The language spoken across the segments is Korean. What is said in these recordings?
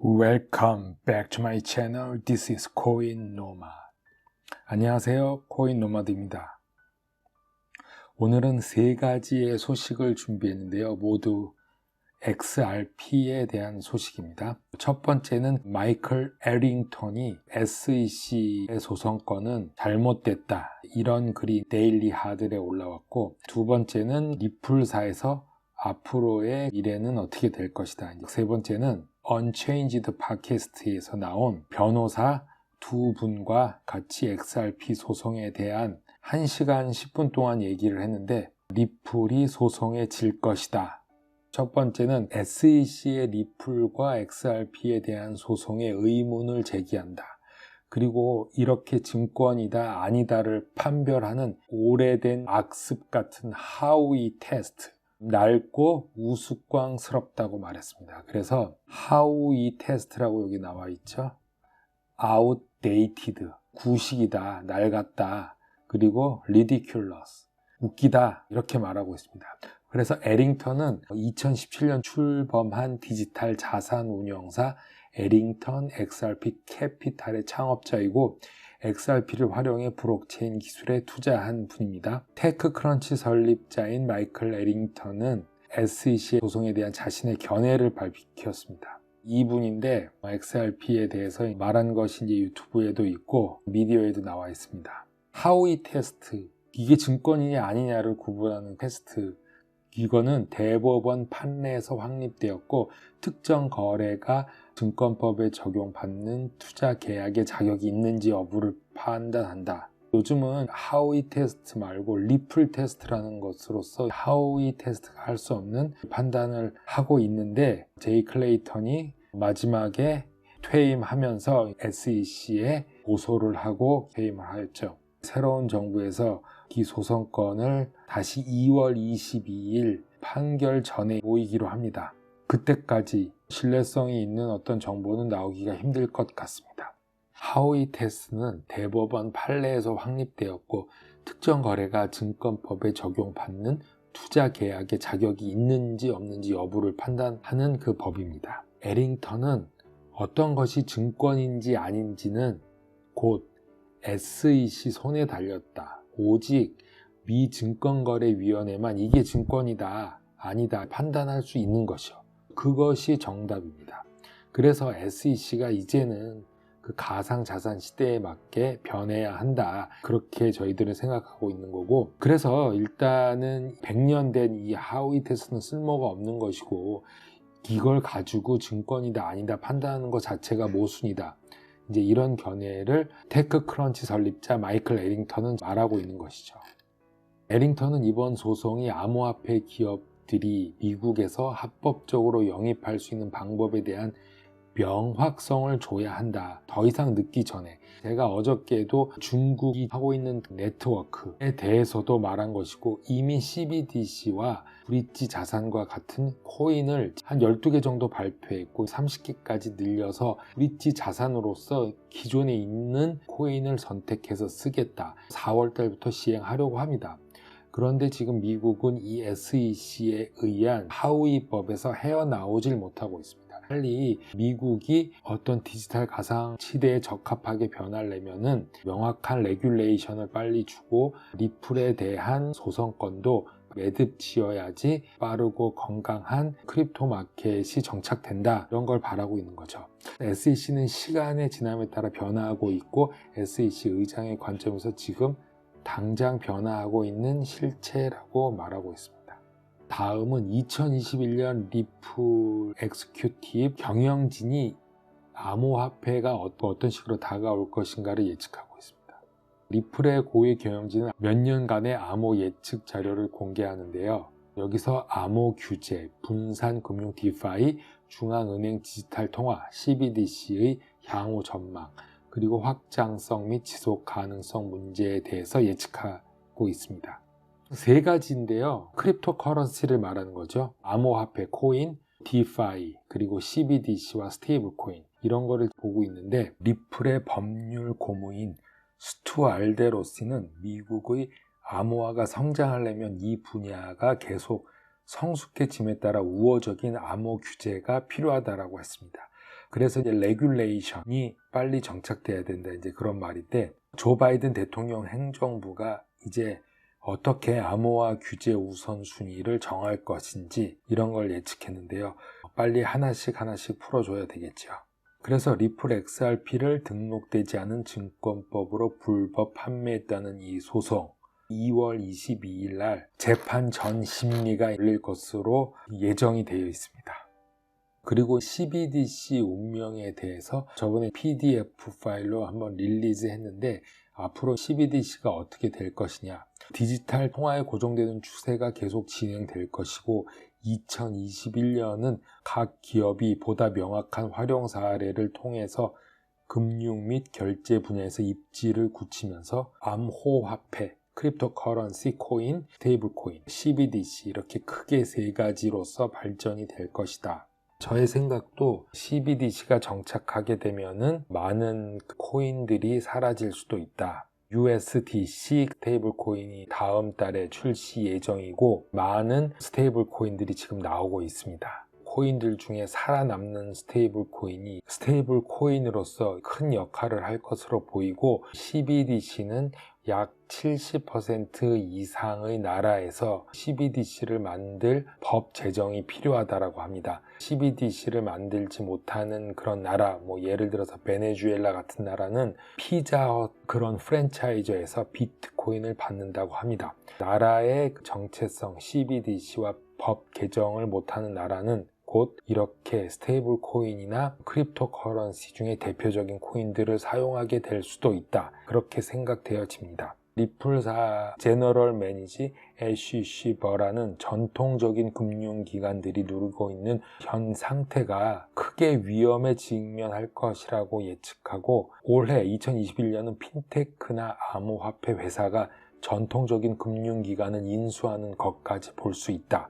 Welcome back to my channel. This is Coin Nomad. 안녕하세요. 코인 노마드입니다. 오늘은 세 가지의 소식을 준비했는데요. 모두 XRP에 대한 소식입니다. 첫 번째는 마이클 에링턴이 SEC의 소송권은 잘못됐다, 이런 글이 데일리 하들에 올라왔고, 두 번째는 리플사에서 앞으로의 미래는 어떻게 될 것이다. 세 번째는 Unchanged 팟캐스트에서 나온 변호사 두 분과 같이 XRP 소송에 대한 1시간 10분 동안 얘기를 했는데, 리플이 소송에 질 것이다. 첫 번째는 SEC의 리플과 XRP에 대한 소송에 의문을 제기한다. 그리고 이렇게 증권이다 아니다를 판별하는 오래된 악습 같은 하우이 테스트, 낡고 우스꽝스럽다고 말했습니다. 그래서 하우이 테스트라고 여기 나와 있죠. outdated, 구식이다, 낡았다, 그리고 ridiculous, 웃기다, 이렇게 말하고 있습니다. 그래서 에링턴은 2017년 출범한 디지털 자산 운용사 에링턴 XRP 캐피탈의 창업자이고, XRP를 활용해 블록체인 기술에 투자한 분입니다. 테크크런치 설립자인 마이클 에링턴은 SEC 소송에 대한 자신의 견해를 밝혔습니다. 이분인데 XRP에 대해서 말한 것이 이제 유튜브에도 있고 미디어에도 나와 있습니다. 하우이 테스트, 이게 증권이냐 아니냐를 구분하는 테스트, 이거는 대법원 판례에서 확립되었고 특정 거래가 증권법에 적용받는 투자 계약의 자격이 있는지 여부를 판단한다. 요즘은 하우이 테스트 말고 리플 테스트라는 것으로서 하우이 테스트가 할 수 없는 판단을 하고 있는데, 제이 클레이턴이 마지막에 퇴임하면서 SEC에 고소를 하고 퇴임을 하였죠. 새로운 정부에서 이 소송권을 다시 2월 22일 판결 전에 모이기로 합니다. 그때까지 신뢰성이 있는 어떤 정보는 나오기가 힘들 것 같습니다. 하우이 테스트는 대법원 판례에서 확립되었고 특정 거래가 증권법에 적용받는 투자 계약의 자격이 있는지 없는지 여부를 판단하는 그 법입니다. 에링턴은 어떤 것이 증권인지 아닌지는 곧 SEC 손에 달렸다. 오직 미 증권거래위원회만 이게 증권이다, 아니다 판단할 수 있는 것이요. 그것이 정답입니다. 그래서 SEC가 이제는 그 가상자산 시대에 맞게 변해야 한다, 그렇게 저희들은 생각하고 있는 거고, 그래서 일단은 100년 된 이 하우이 테스트는 쓸모가 없는 것이고, 이걸 가지고 증권이다 아니다 판단하는 것 자체가 모순이다, 이제 이런 견해를 테크크런치 설립자 마이클 에링턴은 말하고 있는 것이죠. 에링턴은 이번 소송이 암호화폐 기업들이 미국에서 합법적으로 영입할 수 있는 방법에 대한 명확성을 줘야 한다, 더 이상 늦기 전에. 제가 어저께도 중국이 하고 있는 네트워크에 대해서도 말한 것이고, 이미 CBDC와 브릿지 자산과 같은 코인을 한 12개 정도 발표했고 30개까지 늘려서 브릿지 자산으로서 기존에 있는 코인을 선택해서 쓰겠다, 4월 달부터 시행하려고 합니다. 그런데 지금 미국은 이 SEC에 의한 하우이법에서 헤어나오질 못하고 있습니다. 빨리 미국이 어떤 디지털 가상 시대에 적합하게 변하려면은 명확한 레귤레이션을 빨리 주고 리플에 대한 소송권도 매듭 지어야지 빠르고 건강한 크립토 마켓이 정착된다, 이런 걸 바라고 있는 거죠. SEC는 시간의 지남에 따라 변화하고 있고, SEC 의장의 관점에서 지금 당장 변화하고 있는 실체라고 말하고 있습니다. 다음은 2021년 리플 엑스큐티브 경영진이 암호화폐가 어떤 식으로 다가올 것인가를 예측하고 있습니다. 리플의 고위 경영진은 몇 년간의 암호 예측 자료를 공개하는데요. 여기서 암호 규제, 분산 금융 디파이, 중앙은행 디지털 통화, CBDC의 향후 전망, 그리고 확장성 및 지속 가능성 문제에 대해서 예측하고 있습니다. 세 가지인데요. 크립토 커런시를 말하는 거죠. 암호화폐, 코인, 디파이, 그리고 CBDC와 스테이블 코인, 이런 거를 보고 있는데, 리플의 법률 고무인 스튜 알데로시는 미국의 암호화가 성장하려면 이 분야가 계속 성숙해짐에 따라 우호적인 암호 규제가 필요하다고 했습니다. 그래서 이제 레귤레이션이 빨리 정착돼야 된다, 이제 그런 말인데, 조 바이든 대통령 행정부가 이제 어떻게 암호화 규제 우선순위를 정할 것인지 이런 걸 예측했는데요. 빨리 하나씩 풀어줘야 되겠죠. 그래서 리플 XRP를 등록되지 않은 증권법으로 불법 판매했다는 이 소송, 2월 22일 날 재판 전 심리가 열릴 것으로 예정이 되어 있습니다. 그리고 CBDC 운명에 대해서 저번에 PDF 파일로 한번 릴리즈했는데, 앞으로 CBDC가 어떻게 될 것이냐, 디지털 통화에 고정되는 추세가 계속 진행될 것이고, 2021년은 각 기업이 보다 명확한 활용 사례를 통해서 금융 및 결제 분야에서 입지를 굳히면서 암호화폐, 크립토커런시 코인, 스테이블 코인, CBDC 이렇게 크게 세 가지로서 발전이 될 것이다. 저의 생각도 CBDC가 정착하게 되면은 많은 코인들이 사라질 수도 있다. USDC 스테이블 코인이 다음 달에 출시 예정이고, 많은 스테이블 코인들이 지금 나오고 있습니다. 코인들 중에 살아남는 스테이블 코인이 스테이블 코인으로서 큰 역할을 할 것으로 보이고, CBDC는 약 70% 이상의 나라에서 CBDC를 만들 법 제정이 필요하다고 합니다. CBDC를 만들지 못하는 그런 나라, 예를 들어서 베네수엘라 같은 나라는 피자헛 그런 프랜차이저에서 비트코인을 받는다고 합니다. 나라의 정체성, CBDC와 법 개정을 못하는 나라는 곧 이렇게 스테이블 코인이나 크립토 커런시 중에 대표적인 코인들을 사용하게 될 수도 있다, 그렇게 생각되어집니다. 리플사 제너럴 매니지 SEC 버라는 전통적인 금융기관들이 누리고 있는 현 상태가 크게 위험에 직면할 것이라고 예측하고, 올해 2021년은 핀테크나 암호화폐 회사가 전통적인 금융기관을 인수하는 것까지 볼 수 있다,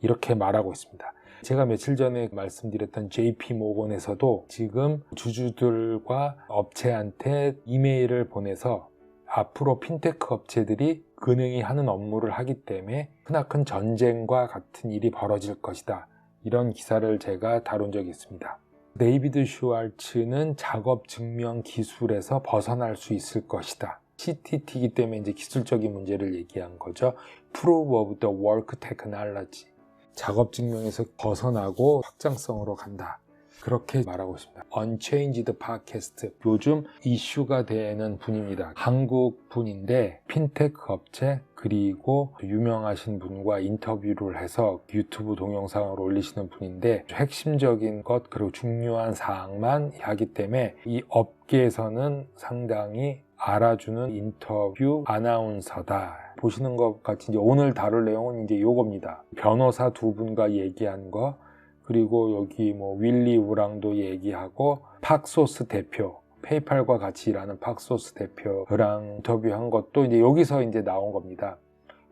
이렇게 말하고 있습니다. 제가 며칠 전에 말씀드렸던 JP모건에서도 지금 주주들과 업체한테 이메일을 보내서 앞으로 핀테크 업체들이 은행이 하는 업무를 하기 때문에 크나큰 전쟁과 같은 일이 벌어질 것이다, 이런 기사를 제가 다룬 적이 있습니다. 데이비드 슈왈츠는 작업 증명 기술에서 벗어날 수 있을 것이다. CTT이기 때문에 이제 기술적인 문제를 얘기한 거죠. Proof of the Work Technology. 작업 증명에서 벗어나고 확장성으로 간다, 그렇게 말하고 있습니다. Unchanged 팟캐스트, 요즘 이슈가 되는 분입니다. 한국 분인데 핀테크 업체 그리고 유명하신 분과 인터뷰를 해서 유튜브 동영상을 올리시는 분인데, 핵심적인 것 그리고 중요한 사항만 하기 때문에 이 업계에서는 상당히 알아주는 인터뷰 아나운서다. 보시는 것 같이 이제 오늘 다룰 내용은 이제 요겁니다. 변호사 두 분과 얘기한 거, 그리고 여기 윌리 우랑도 얘기하고, 팍소스 대표, 페이팔과 같이 일하는 팍소스 대표랑 인터뷰한 것도 이제 여기서 이제 나온 겁니다.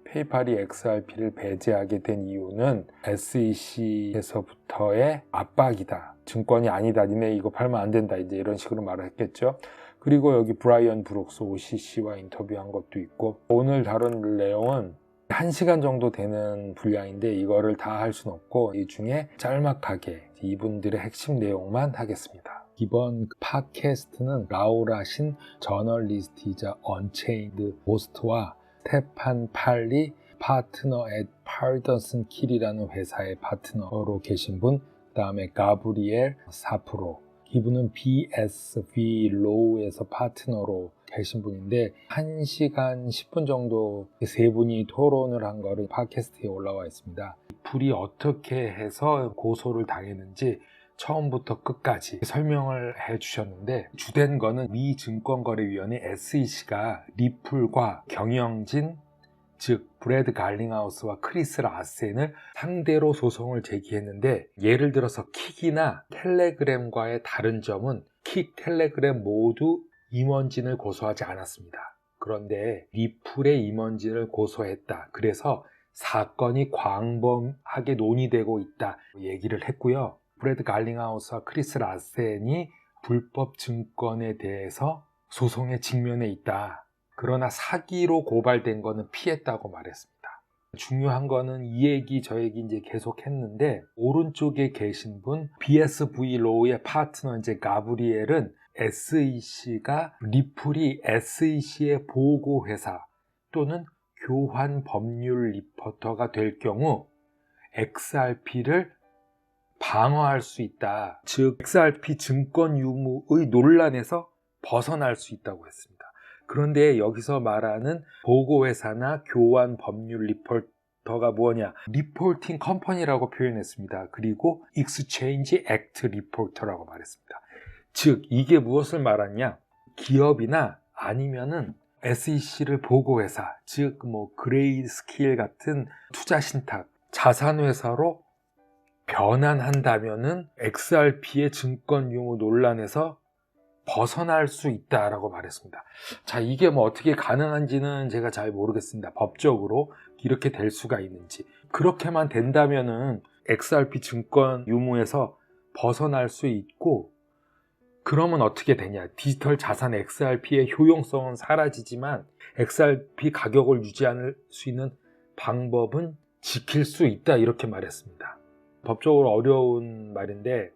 페이팔이 XRP를 배제하게 된 이유는 SEC에서부터의 압박이다. 증권이 아니다. 니네 이거 팔면 안 된다. 이제 이런 식으로 말을 했겠죠. 그리고 여기 브라이언 브룩스 OCC와 인터뷰한 것도 있고, 오늘 다룬 내용은 1시간 정도 되는 분량인데 이거를 다 할 수는 없고, 이 중에 짤막하게 이분들의 핵심 내용만 하겠습니다. 이번 팟캐스트는 라우라 신 저널리스트이자 언체인드 호스트와 스테판 팔리 파트너 앳 팔더슨 킬이라는 회사의 파트너로 계신 분, 그 다음에 가브리엘 사프로, 이분은 BSV 로우에서 파트너로 계신 분인데 1시간 10분 정도 세 분이 토론을 한 거를 팟캐스트에 올라와 있습니다. 불이 어떻게 해서 고소를 당했는지 처음부터 끝까지 설명을 해주셨는데, 주된 거는 미 증권거래위원회 SEC가 리플과 경영진, 즉 브래드 갈링하우스와 크리스 라센을 상대로 소송을 제기했는데, 예를 들어서 킥이나 텔레그램과의 다른 점은 킥, 텔레그램 모두 임원진을 고소하지 않았습니다. 그런데 리플의 임원진을 고소했다. 그래서 사건이 광범하게 논의되고 있다 얘기를 했고요. 브래드 갈링하우스와 크리스 라센이 불법 증권에 대해서 소송에 직면해 있다. 그러나 사기로 고발된 거는 피했다고 말했습니다. 중요한 거는 이 얘기 저 얘기 이제 계속 했는데, 오른쪽에 계신 분 BSV 로우의 파트너 이제 가브리엘은 SEC가 리플이 SEC의 보고회사 또는 교환 법률 리포터가 될 경우 XRP를 방어할 수 있다. 즉 XRP 증권 유무의 논란에서 벗어날 수 있다고 했습니다. 그런데 여기서 말하는 보고회사나 교환 법률 리포터가 뭐냐? 리포팅 컴퍼니라고 표현했습니다. 그리고 Exchange Act 리포터라고 말했습니다. 즉 이게 무엇을 말하냐? 기업이나 아니면은 SEC를 보고회사, 즉 그레이스케일 같은 투자 신탁, 자산회사로 변환한다면은 XRP의 증권 유무 논란에서 벗어날 수 있다라고 말했습니다. 자, 이게 어떻게 가능한지는 제가 잘 모르겠습니다. 법적으로 이렇게 될 수가 있는지. 그렇게만 된다면은 XRP 증권 유무에서 벗어날 수 있고, 그러면 어떻게 되냐? 디지털 자산 XRP의 효용성은 사라지지만 XRP 가격을 유지할 수 있는 방법은 지킬 수 있다, 이렇게 말했습니다. 법적으로 어려운 말인데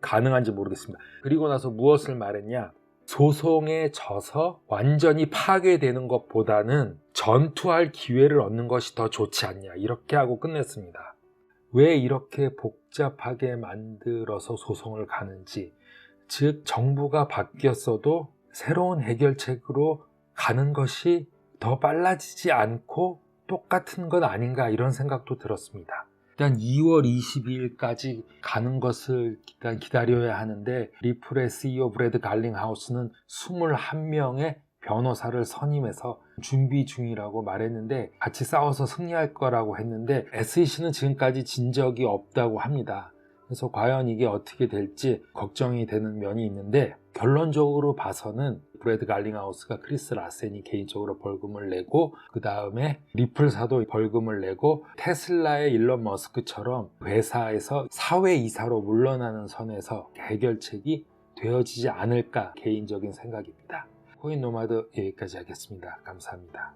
가능한지 모르겠습니다. 그리고 나서 무엇을 말했냐? 소송에 져서 완전히 파괴되는 것보다는 전투할 기회를 얻는 것이 더 좋지 않냐, 이렇게 하고 끝냈습니다. 왜 이렇게 복잡하게 만들어서 소송을 가는지, 즉 정부가 바뀌었어도 새로운 해결책으로 가는 것이 더 빨라지지 않고 똑같은 것 아닌가, 이런 생각도 들었습니다. 일단 2월 22일까지 가는 것을 일단 기다려야 하는데, 리플의 CEO 브래드 갈링하우스는 21명의 변호사를 선임해서 준비 중이라고 말했는데, 같이 싸워서 승리할 거라고 했는데 SEC는 지금까지 진 적이 없다고 합니다. 그래서 과연 이게 어떻게 될지 걱정이 되는 면이 있는데, 결론적으로 봐서는 브래드 갈링하우스가 크리스 라센이 개인적으로 벌금을 내고, 그 다음에 리플사도 벌금을 내고, 테슬라의 일론 머스크처럼 회사에서 사회이사로 물러나는 선에서 해결책이 되어지지 않을까, 개인적인 생각입니다. 코인 노마드 여기까지 하겠습니다. 감사합니다.